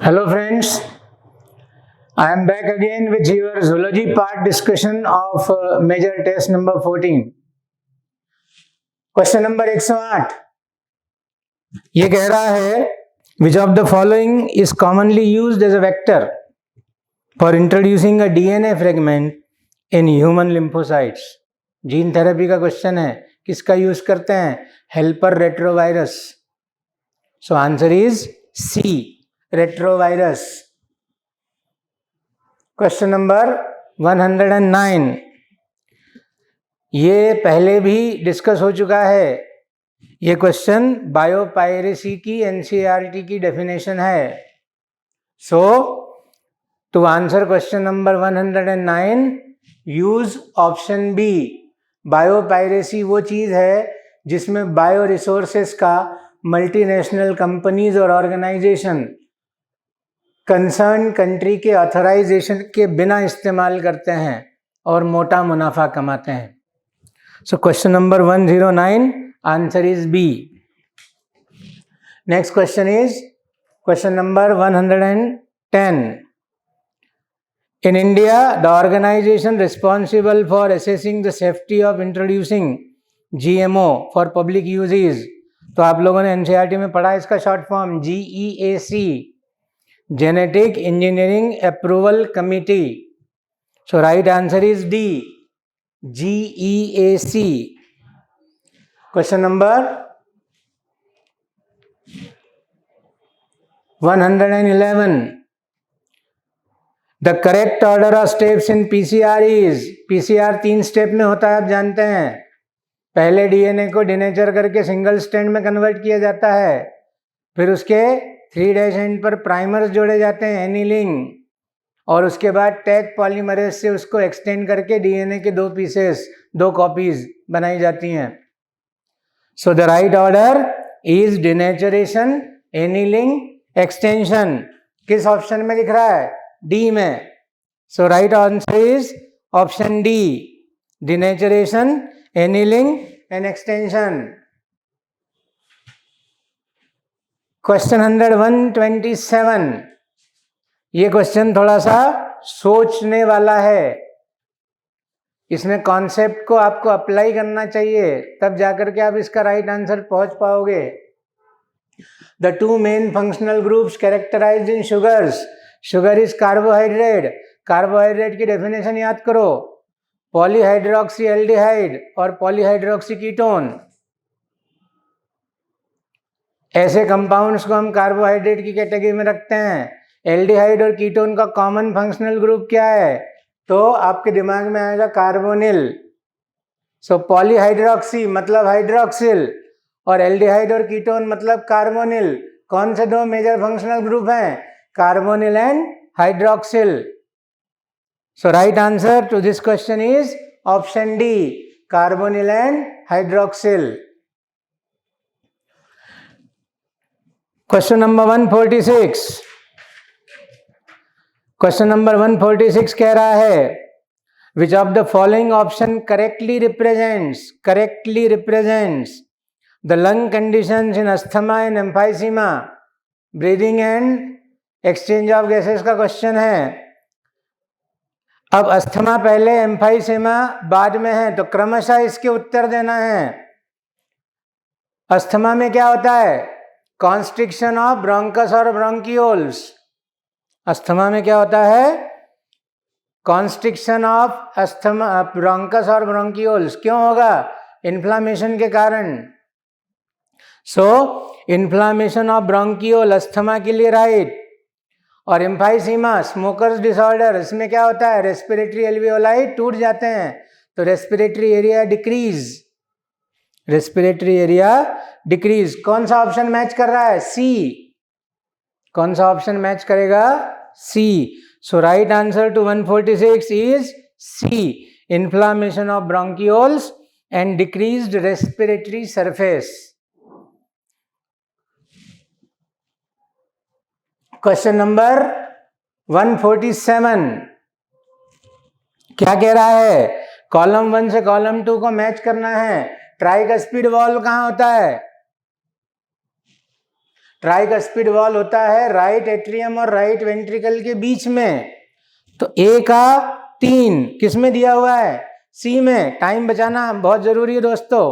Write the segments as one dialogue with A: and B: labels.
A: Hello friends, I am back again with your zoology part discussion of major test number 14. Question number 108. ये कह रहा है which of the following is commonly used as a vector for introducing a DNA fragment in human lymphocytes. Gene therapy का question है, किसका use करते हैं? Helper retrovirus. So answer is C, retrovirus. Question number 109. ये पहले भी discuss हो चुका है. ये क्वेश्चन बायोपायरेसी की एनसीईआरटी की डेफिनेशन है. So to answer question number 109 use option B. Biopiracy वो चीज है जिसमें बायो रिसोर्सेस का मल्टीनेशनल कंपनीज और ऑर्गेनाइजेशन कंसर्न कंट्री के ऑथराइजेशन के बिना इस्तेमाल करते हैं और मोटा मुनाफा कमाते हैं. So question number 109 answer is B. Next question is question number 110. In India, the organization responsible for assessing the safety of introducing GMO for public use is, तो आप लोगों ने एनसीईआरटी में पढ़ा इसका short form GEAC, genetic engineering approval committee. So right answer is D, GEAC. Question number 111. The correct order of steps in PCR is. PCR 3 step में होता है, आप जानते हैं. पहले डीएनए को डिनेचर करके सिंगल स्ट्रैंड में कन्वर्ट किया जाता है, फिर उसके 3' एंड पर प्राइमर्स जोड़े जाते हैं, एनीलिंग, और उसके बाद टैग पॉलीमरेज से उसको एक्सटेंड करके डीएनए के 2 पीसेस, 2 कॉपीज बनाई जाती हैं. So the right order is denaturation, annealing, extension. किस ऑप्शन में दिख रहा है? डी में. So right answer is option D, denaturation, annealing and extension. Question 127. ये क्वेश्चन थोड़ा सा सोचने वाला है. इसमें कॉन्सेप्ट को आपको अप्लाई करना चाहिए, तब जाकर के आप इसका राइट आंसर पहुंच पाओगे. The 2 main functional groups characterised in sugars. Sugar is carbohydrate. Carbohydrate की डेफिनेशन याद करो, पॉलीहाइड्रोक्सी एल्डिहाइड और पॉलीहाइड्रोक्सी कीटोन. ऐसे कंपाउंड्स को हम कार्बोहाइड्रेट की कैटेगरी में रखते हैं. एल्डिहाइड और कीटोन का कॉमन फंक्शनल ग्रुप क्या है? तो आपके दिमाग में आएगा कार्बोनिल. सो पॉलीहाइड्रोक्सी मतलब हाइड्रोक्सिल और एल्डिहाइड और कीटोन मतलब कार्बोनिल. कौन से 2 मेजर फंक्शनल ग्रुप हैं? Carbonyl and hydroxyl. So right answer to this question is option D, carbonyl and hydroxyl. Question number 146. Question number 146 कह रहा है which of the following option correctly represents the lung conditions in asthma and emphysema. Breathing and exchange of gases का question है. अब asthma पहले, emphysema बाद में है, तो क्रमशः इसके उत्तर देना है. अस्थमा में क्या होता है? कॉन्स्ट्रिक्शन ऑफ ब्रोंकस और ब्रोंकियोल्स. अस्थमा में क्या होता है? कॉन्स्ट्रिक्शन ऑफ अस्थमा, ब्रोंकस और ब्रोंकियोल्स. क्यों होगा? इन्फ्लामेशन के कारण. सो इन्फ्लामेशन ऑफ ब्रोंकियोल अस्थमा के लिए राइट. और एम्फाइसीमा स्मोकर्स डिसऑर्डर, इसमें क्या होता है? रेस्पिरेटरी एल्वियोलाई टूट जाते हैं, तो respiratory area decrease. Respiratory area decrease. कौन सा ऑप्शन मैच कर रहा है? सी. कौन सा ऑप्शन मैच करेगा? C. So right answer to 146 is C, inflammation of bronchioles and decreased respiratory surface. Question number 147 क्या कह रहा है? कॉलम 1 से कॉलम 2 को मैच करना है. ट्राइकस्पिड वॉल्व कहां होता है? ट्राइकस्पिड वॉल होता है राइट एट्रियम और राइट वेंट्रिकल के बीच में। तो ए का 3 किस में दिया हुआ है? सी में। टाइम बचाना बहुत जरूरी है दोस्तों।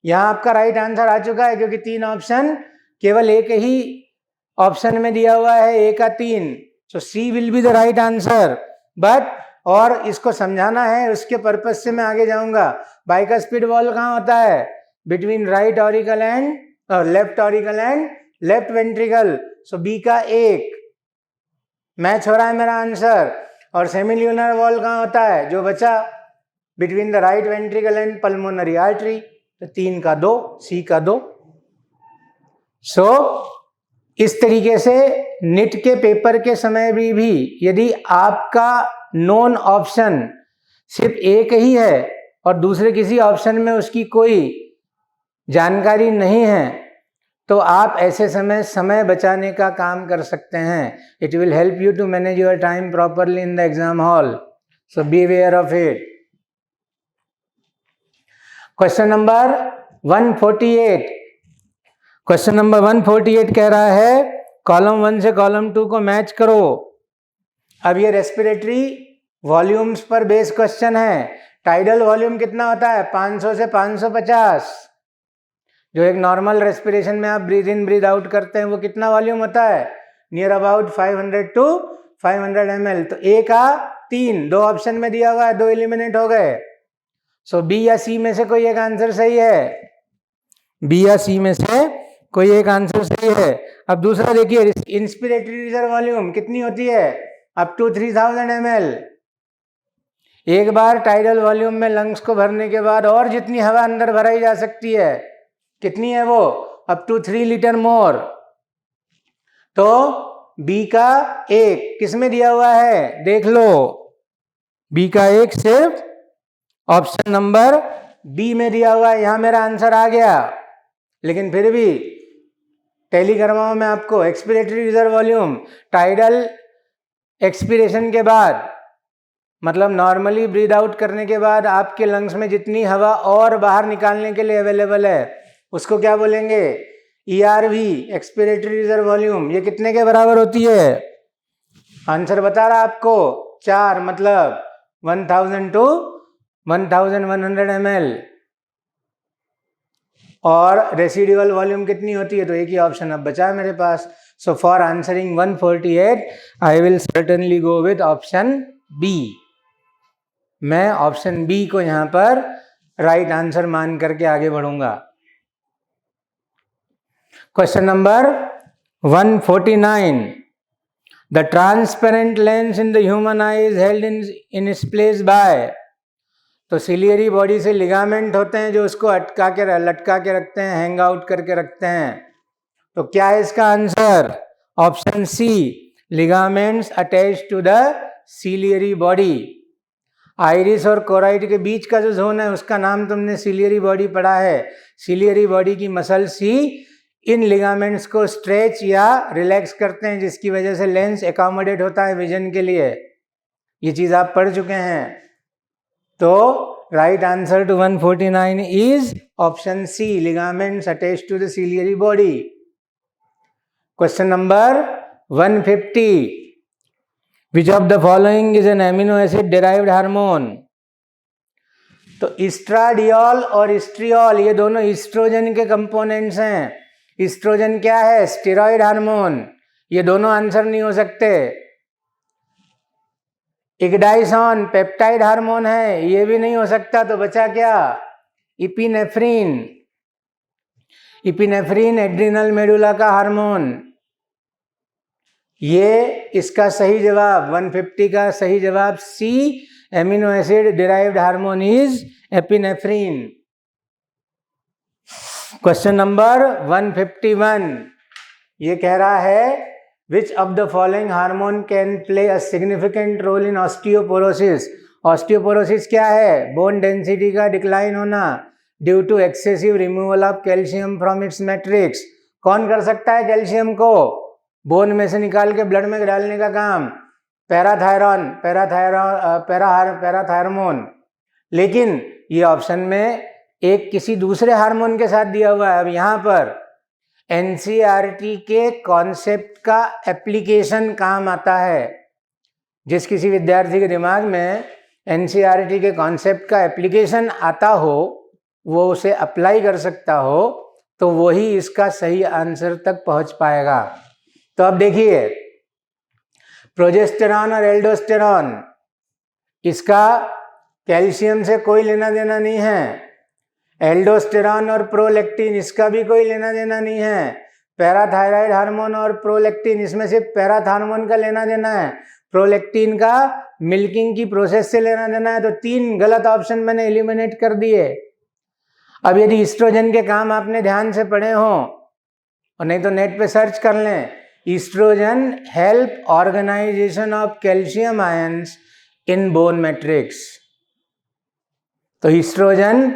A: यहां आपका राइट आंसर आ चुका है क्योंकि 3 ऑप्शन केवल एक ही ऑप्शन में दिया हुआ है, ए का 3। So C will be the right answer. But और इसको समझाना है, उसके पर्पज से मैं आगे जाऊंगा। बाइकस्पिड वॉल कहाँ होता है? Between right auricle and left auricle and left ventricle. So B का 1 मैच हो रहा है मेरा आंसर। और सेमिल्यूनर वॉल कहाँ होता है जो बचा? Between the right ventricle and pulmonary artery. तो 3 का 2, सी का 2। सो इस तरीके से निट के पेपर के समय भी यदि आपका नॉन ऑप्शन सिर्फ एक ही है और दूसरे किसी ऑप्शन में उसकी कोई जानकारी नहीं है, तो आप ऐसे समय बचाने का काम कर सकते हैं। It will help you to manage your time properly in the exam hall. So be aware of it. Question number 148। Question number 148 कह रहा है कॉलम 1 से कॉलम 2 को मैच करो। अब ये रेस्पिरेटरी वॉल्यूम्स पर बेस क्वेश्चन है। टाइडल वॉल्यूम कितना होता है? 500 से 550। जो एक नॉर्मल रेस्पिरेशन में आप ब्रीथ इन ब्रीथ आउट करते हैं वो कितना वॉल्यूम होता है? Near about 500 to 500 ml। तो ए का 3 2 ऑप्शन में दिया हुआ है, 2 एलिमिनेट हो गए। सो बी या सी में से कोई एक आंसर सही है। बी या सी में से कोई एक आंसर सही है। अब दूसरा देखिए, इंस्पिरेटरी रिजर्व वॉल्यूम कितनी होती है? Up to 3000 ml। एक बार टाइडल वॉल्यूम में लंग्स को भरने के बाद और जितनी हवा अंदर भराई जा सकती है, कितनी है वो? अप टू 3 लीटर मोर। तो बी का 1 किस में दिया हुआ है? देख लो, बी का 1 सिर्फ ऑप्शन नंबर बी में दिया हुआ है। यहां मेरा आंसर आ गया। लेकिन फिर भी टैली करवाऊं मैं आपको। Expiratory reserve volume tidal expiration के बाद, मतलब नॉर्मली ब्रीद आउट करने के बाद आपके लंग्स में जितनी हवा और बाहर निकालने के लिए अवेलेबल है उसको क्या बोलेंगे? ERV, expiratory reserve volume. ये कितने के बराबर होती है? आंसर बता रहा आपको, 4, मतलब 1000 to 1100 ml। और रेसिडुअल वॉल्यूम कितनी होती है? तो एक ही ऑप्शन अब बचा है मेरे पास। So for answering 148 I will certainly go with option B. मैं ऑप्शन बी को यहां पर राइट आंसर मान करके आगे बढ़ूंगा। Question number 149। The transparent lens in the human eye is held in its place by. तो सिलियरी बॉडी से लिगामेंट होते हैं जो उसको लटका के रखते हैं, हैंग आउट करके रखते हैं। तो क्या है इसका answer? Option C, ligaments attach to the ciliary body. Iris और कोराइड के बीच का जो जोन है उसका नाम तुमने सिलियरी बॉडी पढ़ा है। सिलियरी बॉडी की मसल सी इन लिगामेंट्स को स्ट्रेच या रिलैक्स करते हैं, जिसकी वजह से लेंस एकोमोडेट होता है विजन के लिए। ये चीज आप पढ़ चुके हैं। तो right answer to 149 is option C, ligaments attach to the ciliary body. Question number 150। Which of the following is an amino acid derived hormone. तो इस्ट्राडियोल और इस्ट्रियोल ये दोनों ईस्ट्रोजन के कंपोनेंट्स हैं। ईस्ट्रोजन क्या है? Steroid hormone. ये दोनों आंसर नहीं हो सकते। इग्डाइसोन पेप्टाइड हार्मोन है, ये भी नहीं हो सकता। तो बचा क्या? इपिनेफ्रिन। इपिनेफ्रिन एड्रिनल मेडुला का हार्मोन। ये इसका सही जवाब 150 का सही जवाब C, amino acid derived hormone is epinephrine. Question number 151 ये कह रहा है which of the following hormone can play a significant role in osteoporosis. Osteoporosis क्या है? बोन डेंसिटी का डिक्लाइन होना due to excessive removal of calcium from its matrix. कौन कर सकता है कैल्शियम को बोन में से निकाल के ब्लड में डालने का काम? पैराथायरमोन। लेकिन ये ऑप्शन में एक किसी दूसरे हार्मोन के साथ दिया हुआ है। अब यहाँ पर एनसीईआरटी के कॉन्सेप्ट का एप्लीकेशन काम आता है। जिस किसी विद्यार्थी के दिमाग में एनसीईआरटी के कॉन्सेप्ट का एप्लीकेशन आता हो, वो उसे अप्लाई कर सकता हो, तो वही इसका सही आंसर तक पहुंच पाएगा। तो अब देखिए, प्रोजेस्टेरॉन और एल्डोस्टेरॉन, इसका कैल्शियम से कोई लेना देना नहीं है। एल्डोस्टेरॉन और प्रोलैक्टिन, इसका भी कोई लेना देना नहीं है। पैराथायराइड हार्मोन और प्रोलैक्टिन, इसमें सिर्फ पैराथार्मोन का लेना देना है, प्रोलैक्टिन का मिल्किंग की प्रोसेस से लेना देना है। तो 3 गलत ऑप्शन मैंने एलिमिनेट कर दिए। अब यदि ईस्ट्रोजन के काम आपने ध्यान से पढ़े हो, और नहीं तो नेट पे सर्च कर लें, estrogen help organization of calcium ions in bone matrix. तो ईस्ट्रोजन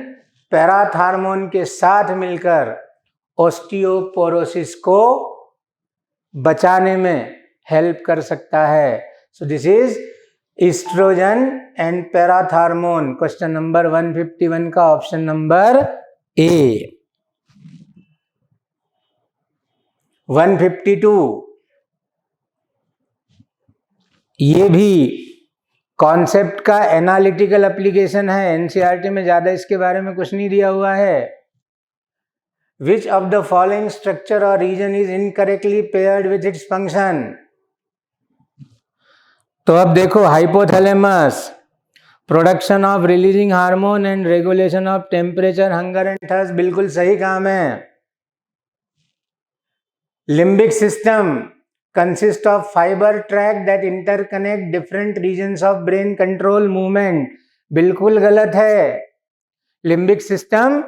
A: पैराथार्मोन के साथ मिलकर ऑस्टियोपोरोसिस को बचाने में हेल्प कर सकता है। So this is estrogen and parathormone. Question number 151 का ऑप्शन नंबर ए। 152, ये भी कॉन्सेप्ट का एनालिटिकल एप्लीकेशन है। एनसीईआरटी में ज्यादा इसके बारे में कुछ नहीं दिया हुआ है। Which of the following structure और region is incorrectly paired with its function. तो अब देखो, hypothalamus, production of releasing hormone and regulation of temperature, hunger and thirst, बिल्कुल सही काम है। Limbic system consist of fiber tract that interconnect different regions of brain control movement, बिल्कुल गलत है। लिम्बिक सिस्टम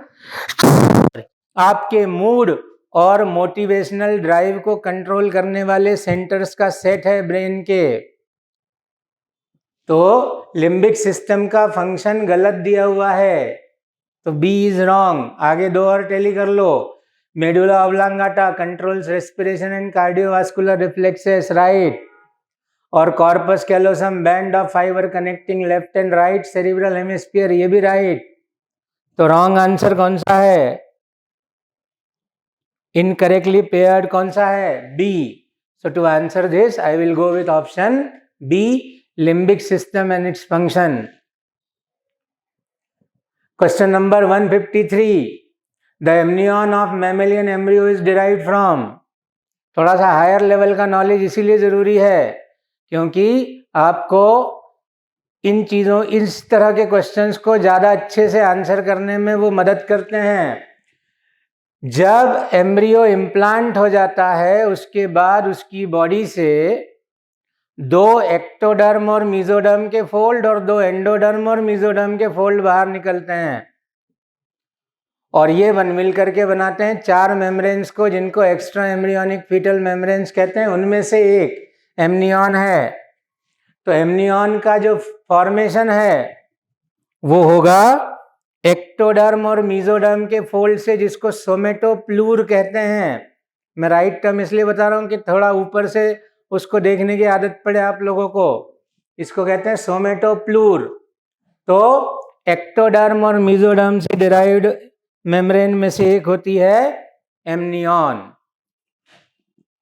A: आपके मूड और मोटिवेशनल ड्राइव को कंट्रोल करने वाले सेंटर्स का सेट है ब्रेन के। तो लिम्बिक सिस्टम का फंक्शन गलत दिया हुआ है, तो बी इज रॉन्ग। आगे 2 और टेली कर लो। Medulla oblongata controls respiration and cardiovascular reflexes, right. और corpus callosum band of fibre connecting left and right cerebral hemisphere, ये भी राइट। तो रॉन्ग आंसर कौन सा है? इनकरेक्टली पेयर्ड कौन सा है? B. So to answer this I will go with option B, limbic system and its function. Question number 153, The amnion of mammalian embryo is derived from। थोड़ा सा higher level का knowledge इसीलिए जरूरी है क्योंकि आपको इन चीजों, इस तरह के क्वेश्चंस को ज्यादा अच्छे से आंसर करने में वो मदद करते हैं। जब एम्ब्रियो इम्प्लांट हो जाता है, उसके बाद उसकी बॉडी से 2 एक्टोडर्म और मीजोडर्म के फोल्ड और 2 एंडोडर्म और मीजोडर्म के फोल्ड बाहर निकलते हैं, और ये मिल करके बनाते हैं 4 मेम्ब्रेन्स को, जिनको एक्स्ट्रा एम्ब्रियोनिक फीटल मेम्ब्रेन्स कहते हैं। उनमें से एक एमनियन है। तो एमनियन का जो फॉर्मेशन है वो होगा एक्टोडर्म और मीजोडर्म के फोल्ड से, जिसको सोमेटोप्लूर कहते हैं। मैं राइट टर्म इसलिए बता रहा हूँ कि थोड़ा ऊपर से उसको देखने की आदत पड़े आप लोगों को। इसको कहते हैं सोमेटोप्लूर। तो एक्टोडर्म और मीजोडर्म से डिराइव्ड मेम्ब्रेन में से एक होती है एमनियन।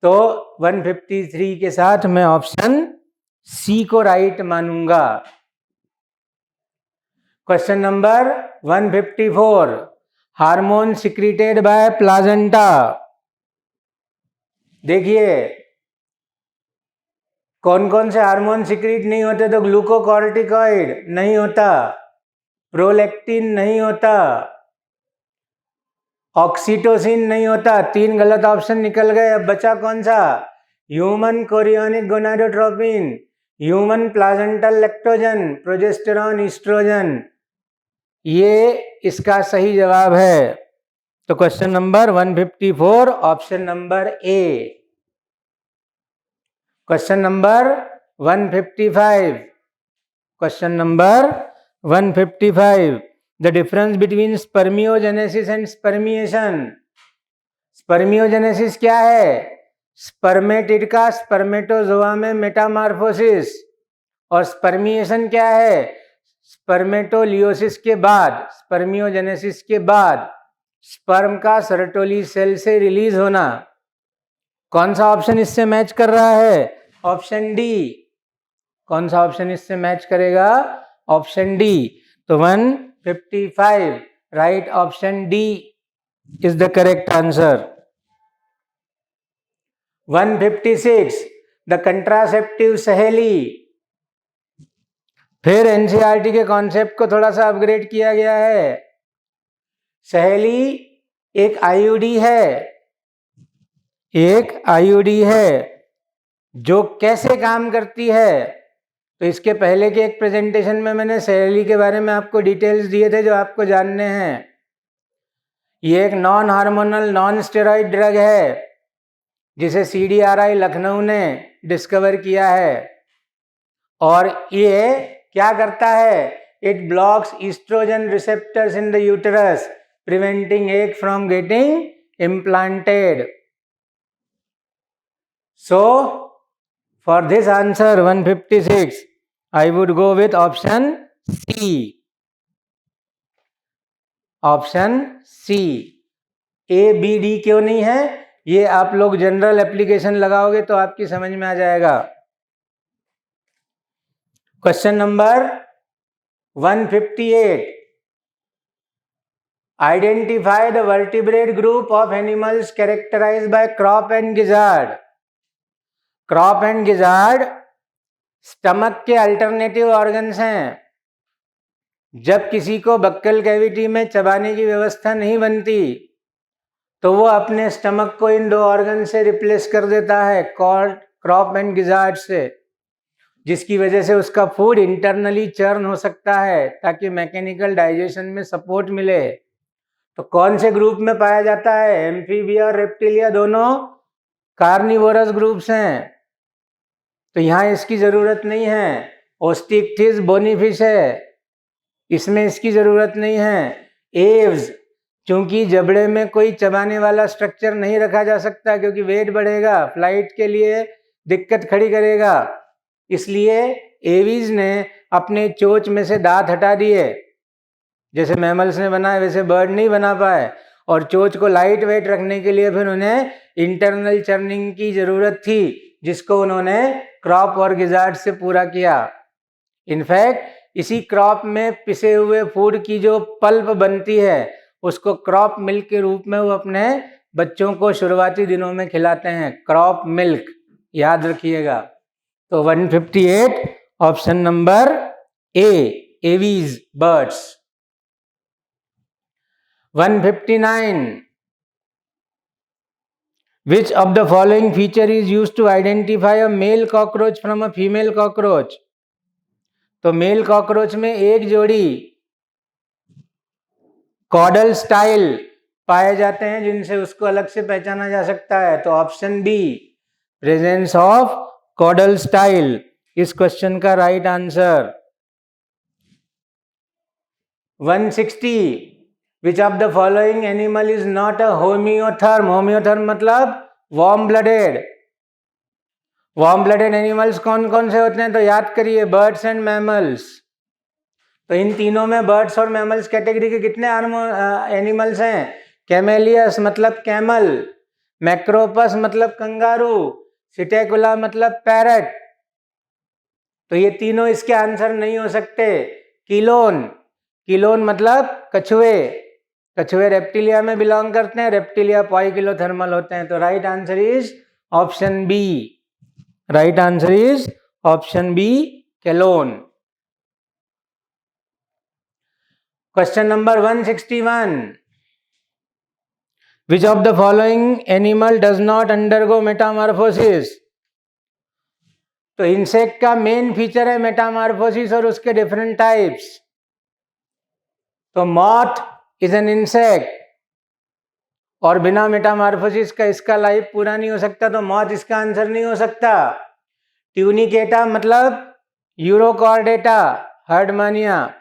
A: तो 153 के साथ मैं ऑप्शन सी को राइट मानूंगा। Question number 154, hormone secreted by placenta. देखिए कौन कौन से हार्मोन सिक्रीट नहीं होते। तो ग्लूकोकॉर्टिकॉइड नहीं होता, प्रोलैक्टिन नहीं होता, ऑक्सीटोसिन नहीं होता। 3 गलत ऑप्शन निकल गए। अब बचा कौन सा? Human chorionic gonadotropin, human placental lactogen, progesterone, oestrogen. ये इसका सही जवाब है। तो question number 154 option number A. Question number 155, question number 155, the difference between spermiogenesis and spermiation। Spermiogenesis क्या है? स्पर्मेटिड का स्पर्मेटोजोआ में मेटामार्फोसिस। और स्पर्मिएशन क्या है? स्पर्मेटोलियोसिस के बाद, स्पर्मियोजेनेसिस के बाद स्पर्म का सर्टोली सेल से रिलीज होना। कौन सा ऑप्शन इससे मैच कर रहा है? Option D. कौन सा ऑप्शन इससे मैच करेगा? Option D. तो 155 right option D is the correct answer. 156 the contraceptive सहेली। फिर एनसीईआरटी के कॉन्सेप्ट को थोड़ा सा अपग्रेड किया गया है। सहेली एक आईयूडी है, एक आईयूडी है जो कैसे काम करती है। तो इसके पहले के एक प्रेजेंटेशन में मैंने सहेली के बारे में आपको डिटेल्स दिए थे जो आपको जानने हैं। ये एक non hormonal non steroid drug है जिसे CDRI लखनऊ ने डिस्कवर किया है। और ये क्या करता है? It blocks estrogen receptors in the uterus preventing egg from getting implanted. So for this answer 156 I would go with option C. Option C। A B D क्यों नहीं है? ये आप लोग जनरल एप्लीकेशन लगाओगे तो आपकी समझ में आ जाएगा। Question number 158 identify the vertebrate group of animals characterized by crop and gizzard. Crop and gizzard stomach के अल्टरनेटिव ऑर्गन्स हैं। जब किसी को बक्कल कैविटी में चबाने की व्यवस्था नहीं बनती तो वो अपने स्टमक को इन दो ऑर्गन से रिप्लेस कर देता है, क्रॉप एंड गिजार्ड से, जिसकी वजह से उसका फूड इंटरनली चर्न हो सकता है ताकि मैकेनिकल डाइजेशन में सपोर्ट मिले। तो कौन से ग्रुप में पाया जाता है? एम्फीबिया और रेप्टिलिया दोनों कार्निवोरस ग्रुप्स हैं, तो यहाँ इसकी जरूरत नहीं है। ओस्टिक्टिस बोनीफिश है, इसमें इसकी जरूरत नहीं है। एव्स, क्योंकि जबड़े में कोई चबाने वाला स्ट्रक्चर नहीं रखा जा सकता क्योंकि वेट बढ़ेगा, फ्लाइट के लिए दिक्कत खड़ी करेगा, इसलिए एवीज ने अपने चोंच में से दांत हटा दिए। जैसे मैमल्स ने बनाए वैसे बर्ड नहीं बना पाए, और चोंच को लाइट वेट रखने के लिए फिर उन्हें इंटरनल चर्निंग की जरूरत थी, जिसको उन्होंने क्रॉप और गिजार्ड से पूरा किया। इनफैक्ट इसी क्रॉप में पिसे हुए फूड की जो पल्प बनती है उसको क्रॉप मिल्क के रूप में वो अपने बच्चों को शुरुआती दिनों में खिलाते हैं। क्रॉप मिल्क, याद रखिएगा। तो 158 option number A, aves birds. 159 Which of the following feature is used to identify a male cockroach from a female cockroach? तो मेल कॉकरोच में एक जोड़ी कॉडल स्टाइल पाए जाते हैं जिनसे उसको अलग से पहचाना जा सकता है। तो option B, presence of caudal style, इस क्वेश्चन का right answer. 160 Which of the following animal is not a homeotherm? Homeotherm मतलब warm blooded. Warm blooded animals कौन कौन से होते हैं? तो याद करिए, बर्ड्स एंड मैमल्स। तो इन तीनों में बर्ड्स और मैमल्स कैटेगरी के कितने एनिमल्स हैं? कैमेलियस मतलब कैमल, मैक्रोपस मतलब कंगारू, सिटेकुला मतलब पैरट। तो ये तीनों इसके आंसर नहीं हो सकते। किलोन, किलोन मतलब कछुए, कछुए रेप्टिलिया में बिलोंग करते हैं, रेप्टिलिया पॉइकिलोथर्मल होते हैं। तो right answer is option B, right answer is option B, chelone. Question number 161 Which of the following animal does not undergo metamorphosis? तो इंसेक्ट का मेन फीचर है मेटामॉर्फोसिस और उसके डिफरेंट टाइप्स। तो मॉथ इज एन इंसेक्ट और बिना Metamorphosis का इसका लाइफ पूरा नहीं हो सकता, तो मॉथ इसका आंसर नहीं हो सकता। ट्यूनिकेटा मतलब यूरोकॉर्डेटा, हर्डमानिया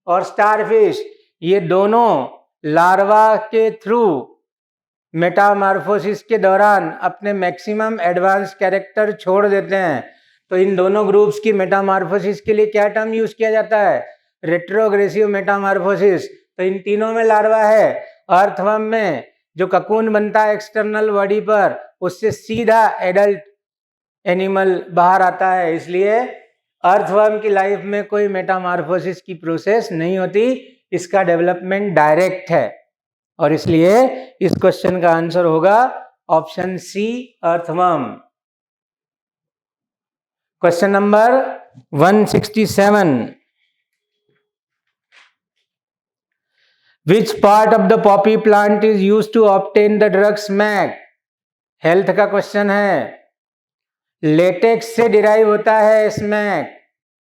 A: और स्टारफिश, ये दोनों लार्वा के थ्रू मेटामॉर्फोसिस के दौरान अपने मैक्सिमम एडवांस कैरेक्टर छोड़ देते हैं। तो इन दोनों ग्रुप्स की मेटामॉर्फोसिस के लिए क्या टर्म यूज किया जाता है? Retrogressive Metamorphosis. तो इन तीनों में लार्वा है अर्थवर्म में जो ककून बनता है एक्सटर्नल बॉडी पर, उससे सीधा एडल्ट एनिमल बाहर आता है। इसलिए अर्थवर्म की लाइफ में कोई मेटामॉर्फोसिस की प्रोसेस नहीं होती, इसका डेवलपमेंट डायरेक्ट है, और इसलिए इस क्वेश्चन का आंसर होगा option C, earthworm. Question number 167, Which part of the poppy plant is used to obtain the drug smack? Health का क्वेश्चन है। लेटेक्स से डिराइव होता है स्मैक,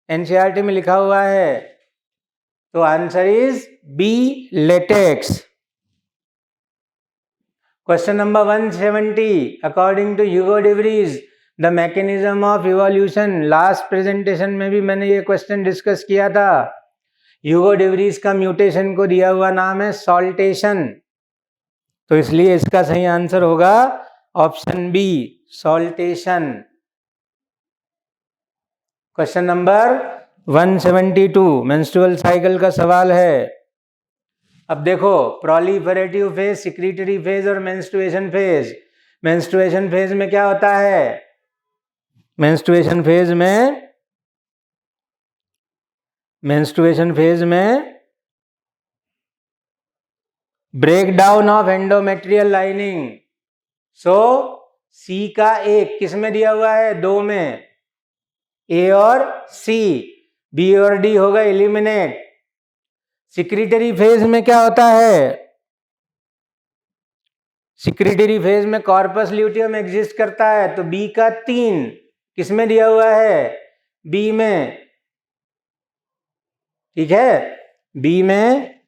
A: एनसीईआरटी में लिखा हुआ है, तो answer is B, latex. Question number 170, according to Hugo de Vries the mechanism of evolution. Last presentation में भी मैंने ये क्वेश्चन डिस्कस किया था। ह्यूगो डिवरीज का म्यूटेशन को दिया हुआ नाम है सॉल्टेशन, तो इसलिए इसका सही आंसर होगा option B, saltation. Question number 172, menstrual cycle का सवाल है। अब देखो, प्रोलिफरेटिव फेज, सिक्रीटरी फेज और मेंस्ट्रुएशन फेज। मेंस्ट्रुएशन फेज में क्या होता है? मेंस्ट्रुएशन फेज में break down of endometrial lining. So C का एक किस में दिया हुआ है? 2 में, ए और सी, बी और डी होगा एलिमिनेट। सिक्रीटरी फेज में क्या होता है? सिक्रीटरी फेज में कॉर्पस ल्यूटियम एग्जिस्ट करता है, तो बी का 3 किस में दिया हुआ है? बी में, ठीक है, बी में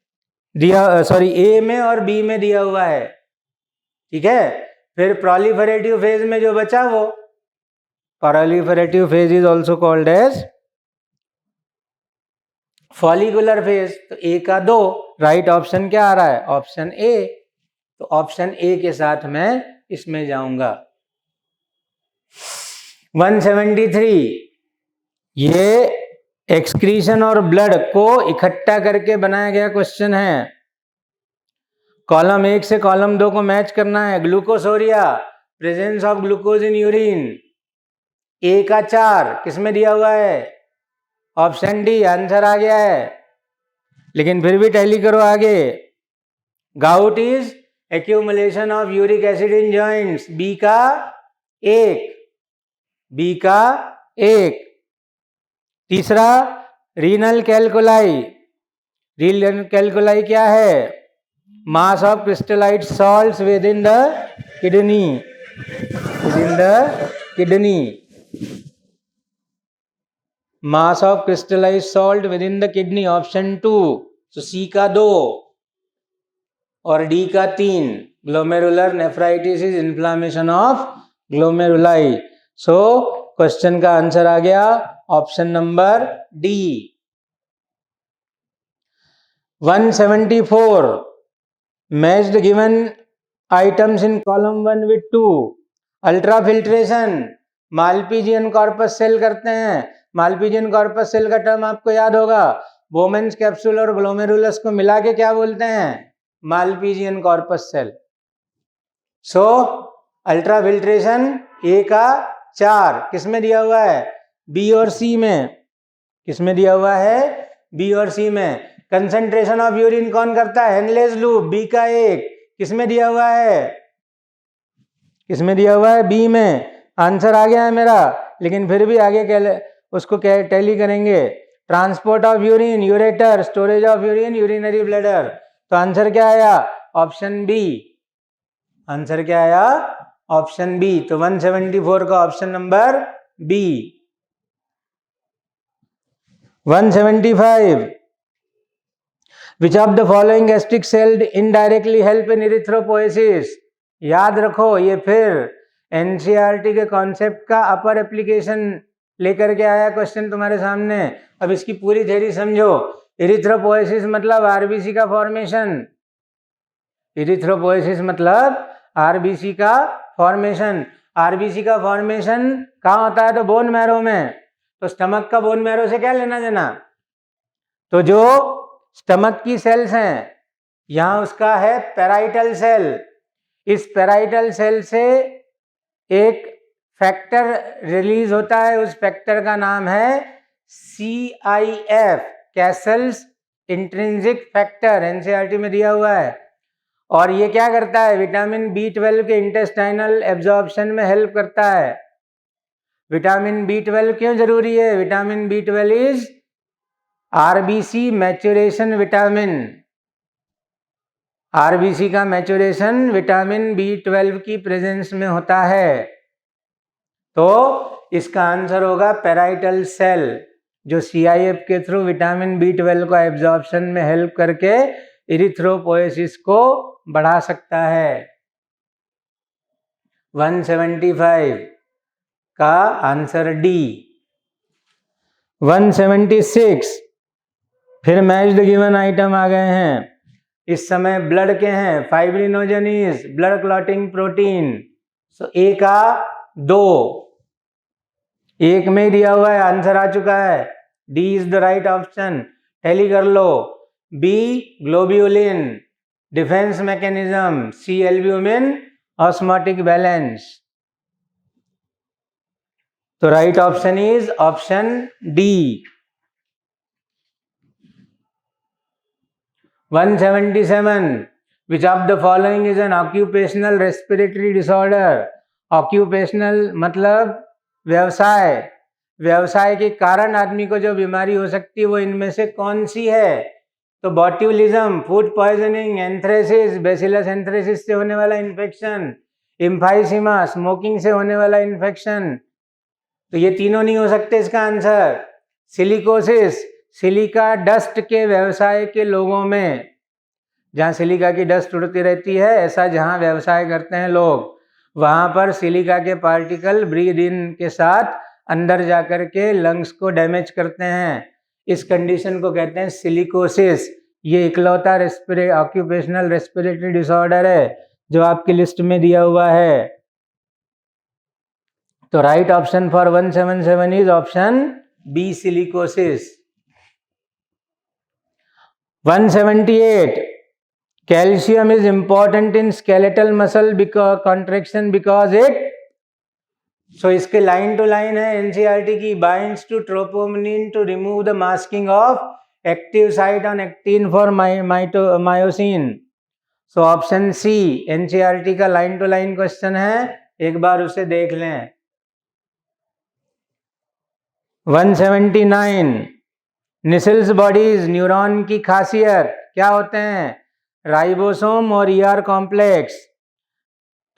A: दिया, सॉरी ए में और बी में दिया हुआ है, ठीक है। फिर प्रोलिफरेटिव फेज में जो बचा वो, proliferative phase is also called as follicular phase, तो ए का 2, राइट ऑप्शन क्या आ रहा है? ऑप्शन ए, तो ऑप्शन ए के साथ मैं इसमें जाऊंगा। 173, ये एक्सक्रीशन और ब्लड को इकट्ठा करके बनाया गया क्वेश्चन है। कॉलम 1 से कॉलम 2 को मैच करना है। Glucosuria, presence of glucose in urine, A का 4 किस में दिया हुआ है? ऑप्शन डी, आंसर आ गया है, लेकिन फिर भी टैली करो आगे। Gout is accumulation of uric acid in joints, B का 1, बी का 1। तीसरा, रीनल कैलकुलाई। रीनल कैलकुलाई क्या है? Mass of crystallite salts within the kidney, mass of crystallite salt within the kidney, option 2, तो C का 2 और D का 3। Glomerular nephritis is inflammation of glomeruli. So question का answer आ गया option number D. 174, match the given items in column 1 with 2। Ultrafiltration, Malpighian corpus cell करते हैं। Malpighian corpus cell का टर्म आपको याद होगा, बोमेन्स कैप्सूल और ग्लोमेरुलस को मिला के क्या बोलते हैं? Malpighian corpus cell. So ultrafiltration A का 4 किस में दिया हुआ है? बी और सी में। किस में दिया हुआ है? बी और सी में। कंसंट्रेशन ऑफ यूरिन कौन करता है? हेनलेस लूप, बी का 1 किस में दिया हुआ है? किस में दिया हुआ है? बी में। आंसर आ गया है मेरा, लेकिन फिर भी आगे उसको टैली करेंगे। Transport of urine, ureter, storage of urine, urinary bladder, तो आंसर क्या आया? Option B. आंसर क्या आया? Option B. तो 174 का option number B. 175, Which of the following gastric cell indirectly help in erythropoiesis? याद रखो, ये फिर एनसीईआरटी के कॉन्सेप्ट का अपर एप्लीकेशन लेकर के आया क्वेश्चन तुम्हारे सामने। अब इसकी पूरी थ्योरी समझो। इरिथ्रोपोएसिस मतलब आरबीसी का फॉर्मेशन। इरिथ्रोपोएसिस मतलब आरबीसी का फॉर्मेशन। आरबीसी का फॉर्मेशन कहाँ होता है? तो बोन मैरो में। तो स्टमक का बोन मैरो से क्या लेना देना? तो जो स्टमक की सेल्स हैं, यहाँ उसका है पेराइटल सेल। इस पेराइटल सेल से एक फैक्टर रिलीज होता है, उस फैक्टर का नाम है CIF, Castle's intrinsic factor, NCERT में दिया हुआ है। और ये क्या करता है, विटामिन B12 के इंटेस्टाइनल एब्जॉर्प्शन में हेल्प करता है। विटामिन B12 क्यों जरूरी है? Vitamin B12 is RBC maturation vitamin. RBC का मैच्योरेशन विटामिन B12 की प्रेजेंस में होता है। तो इसका आंसर होगा पेराइटल सेल, जो CIF के थ्रू विटामिन B12 का एब्जॉर्प्शन में हेल्प करके इरिथ्रोपोएसिस को बढ़ा सकता है। 175 का आंसर डी। 176, फिर मैच द गिवन आइटम आ गए हैं। इस समय ब्लड के हैं, फाइब्रिनोजेनिस, ब्लड क्लॉटिंग प्रोटीन। सो ए का 2, एक में दिया हुआ है, आंसर आ चुका है, D is the right option. Tally कर लो। B globulin, defence mechanism. C albumin, osmotic balance. तो right option is option D. 177, which of the following is an occupational respiratory disorder? Occupational मतलब व्यवसाय, व्यवसाय के कारण आदमी को जो बीमारी हो सकती है वो इनमें से कौन सी है? तो botulism, food poisoning, anthracis, bacillus anthracis से होने वाला इन्फेक्शन, इम्फाइसीमा, स्मोकिंग से होने वाला इन्फेक्शन। तो ये तीनों नहीं हो सकते इसका आंसर। सिलिकोसिस, सिलिका डस्ट के व्यवसाय के लोगों में, जहाँ सिलिका की डस्ट उड़ती रहती है, ऐसा जहाँ व्यवसाय करते हैं लोग, वहाँ पर सिलिका के पार्टिकल ब्रीद इन के साथ अंदर जाकर के लंग्स को डैमेज करते हैं। इस कंडीशन को कहते हैं सिलिकोसिस। ये इकलौता ऑक्यूपेशनल रेस्पिरेटरी डिसऑर्डर है जो आपकी लिस्ट में दिया हुआ है। तो right option for 177 is option B, silicosis. 178, calcium is important in skeletal muscle contraction because it, so इसके लाइन टू लाइन है एनसीईआरटी की, binds to troponin to remove the masking of active site on actin for myosin। So option C NCERT का line to line question है, एक बार उसे देख लें। 179, निसेल्स bodies, neuron की खासियत क्या होते हैं? राइबोसोम और ER कॉम्प्लेक्स।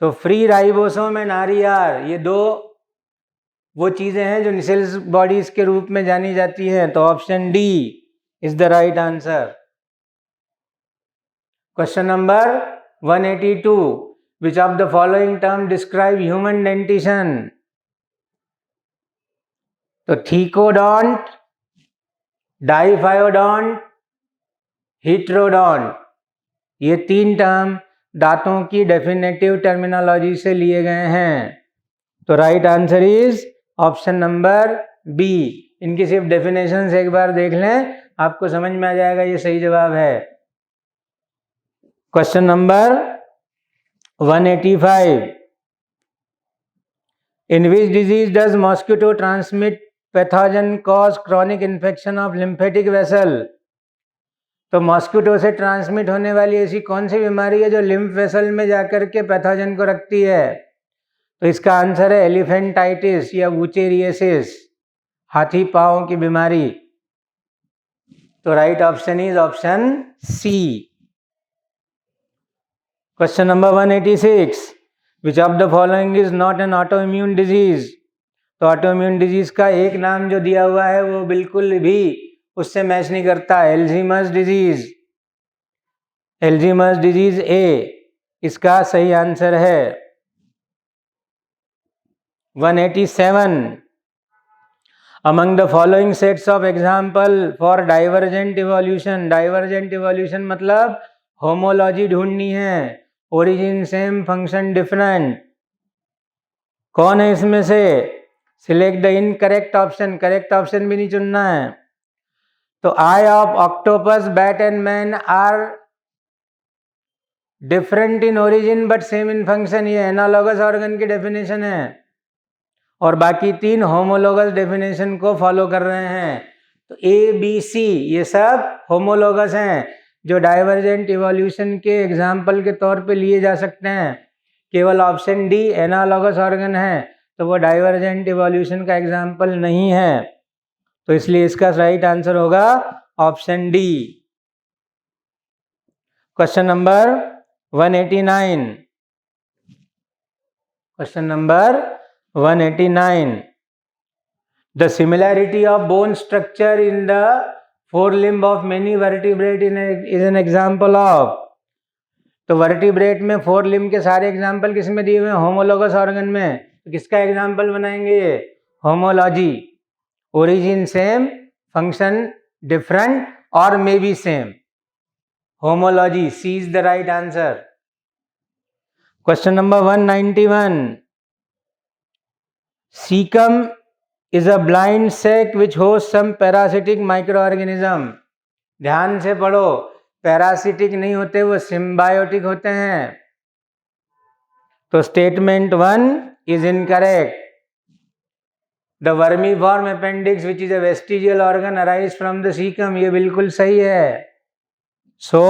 A: तो फ्री राइबोसोम एंड RER, ये दो वो चीजें हैं जो निसेल्स बॉडीज के रूप में जानी जाती हैं। तो option D is the right answer. Question number 182, which of the following term describe human dentition? तो थीकोडोंट, डाइफायोडोंट, हिट्रोडोंट, ये तीन टर्म दांतों की डेफिनेटिव टर्मिनोलॉजी से लिए गए हैं। तो right answer is option number B. इनकी सिर्फ डेफिनेशन एक बार देख लें, आपको समझ में आ जाएगा ये सही जवाब है। Question number 185, in which disease does mosquito transmit pathogen cause chronic infection of lymphatic vessel? तो मॉस्किटो से ट्रांसमिट होने वाली ऐसी कौन सी बीमारी है जो लिम्फ वेसल में जाकर के पैथोजन को रखती है? तो इसका आंसर है एलिफेंटाइटिस या वुचेरियसिस, हाथी पांव की बीमारी। तो right option is option C. Question number 186, which of the following is not an autoimmune disease? तो ऑटो इम्यून डिजीज का एक नाम जो दिया हुआ है वो बिल्कुल भी उससे मैच नहीं करता। एल्जीमर्स डिजीज, एल्जीमर्स डिजीज ए इसका सही आंसर है। 187, among the following sets of example for divergent evolution? Divergent evolution मतलब होमोलॉजी ढूंढनी है, ओरिजिन सेम फंक्शन डिफरेंट। कौन है इसमें से? Select the incorrect option, correct option भी नहीं चुनना है। तो eye of octopus, bat and man are different in origin but same in function, ये एनालॉगस ऑर्गन की डेफिनेशन है, और बाकी 3 होमोलॉगस डेफिनेशन को फॉलो कर रहे हैं। तो ए बी सी ये सब होमोलॉगस हैं, जो डाइवर्जेंट इवोल्यूशन के एग्जाम्पल के तौर पे लिए जा सकते हैं। केवल ऑप्शन डी एनालॉगस ऑर्गन है, तो वो डाइवर्जेंट इवोल्यूशन का एग्जाम्पल नहीं है, तो इसलिए इसका राइट आंसर होगा option D. Question number 189, question number 189, the similarity of bone structure in the forelimb of many vertebrate is an example of, तो वर्टिब्रेट में फोरलिम्ब के सारे एग्जाम्पल किस में दिए हुए हैं? होमोलॉगस ऑर्गन में। तो किसका एग्जाम्पल बनाएंगे? ये homology, origin same, function different और may be same, homology, C is the right answer. Question number 191, caecum is a blind sac which hosts some parasitic microorganism। ध्यान से पढ़ो, पैरासिटिक नहीं होते, वो सिम्बायोटिक होते हैं। तो statement 1 is incorrect. The vermiform appendix which is a vestigial organ arise from the caecum, ये बिल्कुल सही है। सो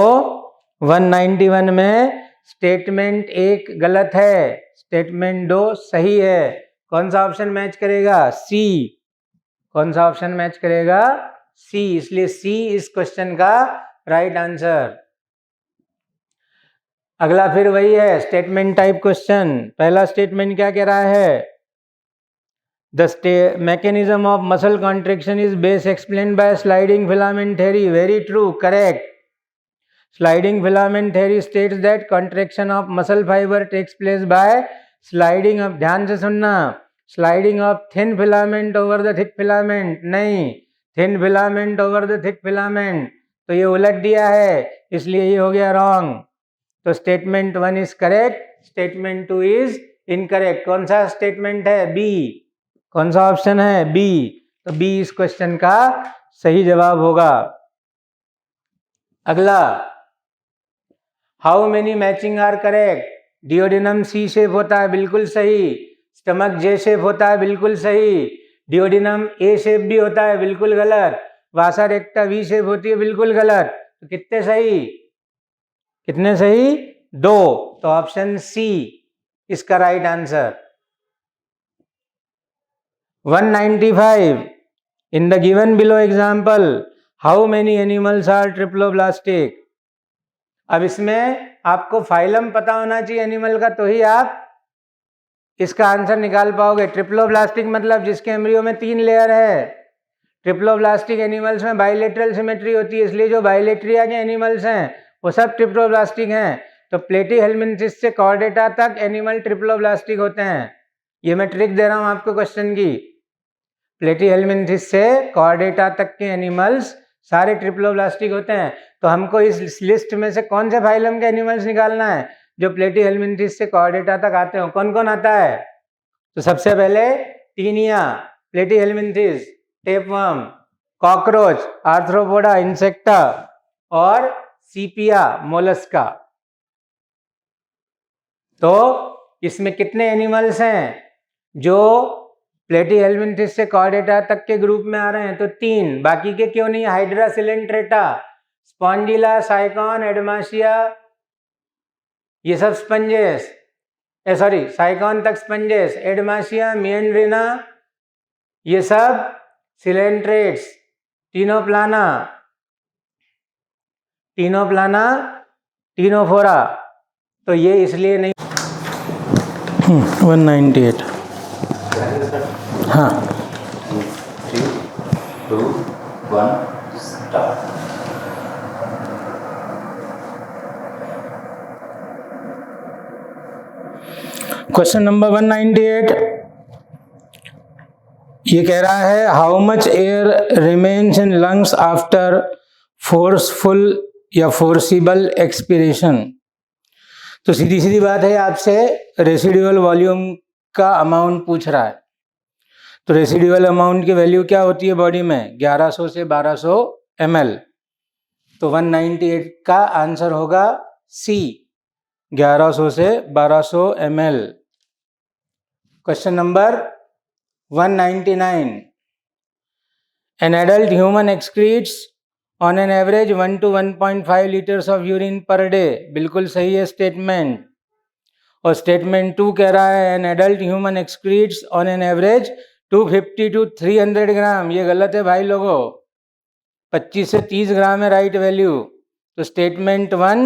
A: 191 में स्टेटमेंट 1 गलत है, स्टेटमेंट 2 सही है। कौन सा ऑप्शन मैच करेगा? सी। कौन सा ऑप्शन मैच करेगा? सी, इसलिए सी इस क्वेश्चन का राइट आंसर। अगला फिर वही है, स्टेटमेंट टाइप क्वेश्चन। पहला स्टेटमेंट क्या कह रहा है? The mechanism of muscle contraction is best explained by sliding filament theory. Very true, correct. Sliding filament theory states that contraction of muscle fibre takes place by sliding of, ध्यान से सुनना, sliding of thin filament over the thick filament, नहीं, thin filament over the thick filament. तो ये उलट दिया है, इसलिए ये हो गया रॉन्ग। तो statement 1 is correct, statement 2 is incorrect. कौन सा स्टेटमेंट है? बी। कौन सा ऑप्शन है? बी। तो बी इस क्वेश्चन का सही जवाब होगा। अगला, how many matching are correct? Duodenum C shape होता है, बिल्कुल सही। स्टमक जे शेप होता है, बिल्कुल सही। डियोडिनम ए शेप भी होता है, बिल्कुल गलत। वासा रेक्टा वी शेप होती है, बिल्कुल गलत। तो कितने सही? कितने सही? 2। तो ऑप्शन सी इसका right answer. 195, in the given below example how many animals are triploblastic. अब इसमें आपको फाइलम पता होना चाहिए एनिमल का, तो ही आप इसका आंसर निकाल पाओगे। ट्रिप्लोब्लास्टिक मतलब जिसके एम्ब्रियो में 3 लेयर है। ट्रिप्लोब्लास्टिक एनिमल्स में बाइलेटरल सिमेट्री होती है, इसलिए जो बाइलेट्रिया के एनिमल्स हैं वो सब ट्रिप्लोब्लास्टिक हैं। तो प्लेटीहेल्मिन्थिस से कॉर्डेटा तक एनिमल ट्रिप्लोब्लास्टिक होते हैं। ये मैं ट्रिक दे रहा हूँ आपको क्वेश्चन की। प्लेटीहेल्मिन्थिस से कॉर्डेटा तक के एनिमल्स सारे ट्रिप्लोब्लास्टिक होते हैं। तो हमको इस लिस्ट में से कौन से फाइलम के एनिमल्स निकालना है जो प्लेटीहेल्मिन्थिस से कॉर्डेटा तक आते हो। कौन कौन आता है? तो सबसे पहले Taenia, Platyhelminthes, tapeworm, cockroach, Arthropoda Insecta और सीपिया मोलस्का। तो इसमें कितने एनिमल्स हैं जो प्लेटीहेल्मिन्थिस से कॉर्डेटा तक के ग्रुप में आ रहे हैं? तो 3। बाकी के क्यों नहीं? हाइड्रा सिलेंट्रेटा, स्पॉन्जिला, साइकॉन, एडमासिया, ये सब स्पंजेस, साइकॉन तक स्पंजेस, एडमासिया, मिएंड्रिना, ये सब सिलेंट्रेट्स, टीनोप्लाना, टीनोफोरा। तो ये इसलिए नहीं। 198, हाँ।
B: 3, 2, 1 स्टार्ट।
A: क्वेश्चन नंबर 198 ये कह रहा है how much air remains in lungs after forceful या फोर्सिबल एक्सपिरेशन। तो सीधी सीधी बात है, आपसे रेसिडुअल वॉल्यूम का अमाउंट पूछ रहा है। तो रेसिडुअल अमाउंट की वैल्यू क्या होती है बॉडी में? 1100 से 1200 ml। तो 198 का आंसर होगा सी। 1100 से 1200 ml। Question number 199, an adult human excretes on an average 1 to 1.5 litres of urine per day. बिल्कुल सही है स्टेटमेंट। और स्टेटमेंट 2 कह रहा है an adult human excretes on an average 250 to 300 ग्राम। ये गलत है भाई लोगों, 25 से 30 ग्राम है राइट वैल्यू। तो स्टेटमेंट 1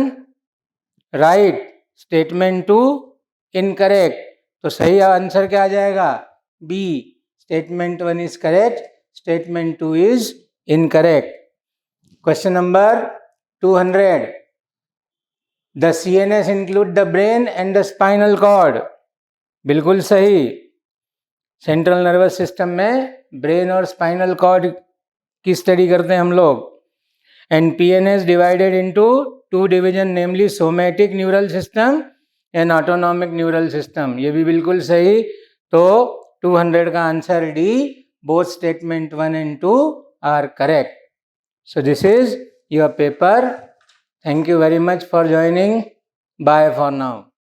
A: राइट, स्टेटमेंट 2 इनकरेक्ट। तो सही आंसर क्या आ जाएगा? B, statement 1 is correct, statement 2 is incorrect. Question number 200, the CNS include the brain and the spinal cord. बिल्कुल सही, सेंट्रल नर्वस सिस्टम में ब्रेन और स्पाइनल कॉर्ड की स्टडी करते हैं हम लोग। And PNS divided into 2 division, namely somatic neural system and autonomic neural system. ये भी बिल्कुल सही। तो 200 का answer D, both statement 1 and 2 are correct. So this is your paper. Thank you very much for joining. Bye for now.